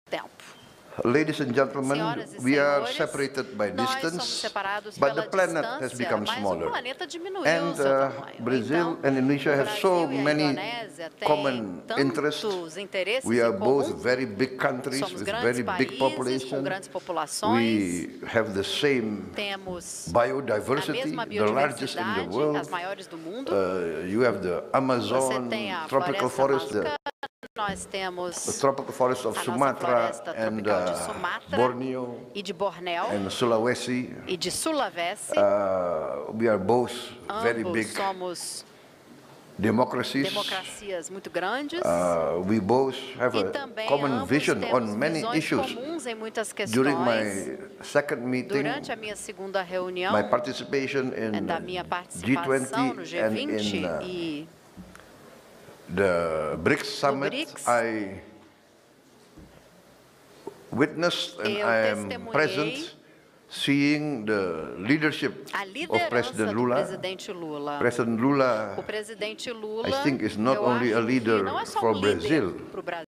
tempo. Ladies and gentlemen, Senhoras e we are senhores, separated by nós somos distance, separados but pela the planet distância, has become mas o smaller. planeta diminuiu And o seu tamanho. Brazil Então, and Indonesia o have Brasil so e a many Indonésia têm common interests. tantos interesses We are em both comum. very big countries Somos with grandes very big países com population. grandes populações. We have the same Temos a biodiversity, mesma the largest in the biodiversidade, world. as maiores do mundo. You have the Você Amazon tem a tropical floresta forest, the amazônica, nós temos tropical forest of a nossa Sumatra floresta and tropical de Sumatra Borneo e de Bornéu and Sulawesi. e de Sulawesi. We are both very Ambos big somos democracies. democracias muito grandes. We both have E a também common ambos vision on temos many visões issues. comuns em muitas During questões. my second meeting, Durante a minha segunda reunião, my participation in da minha G20 participação no and G20 in e the BRICS Summit, BRICS, I witnessed and eu I am testemunhei present seeing the leadership a of liderança President do Lula. presidente Lula. President Lula, O presidente Lula, I think, is not eu only a acho que leader não é só for líder Brazil, para o Brasil,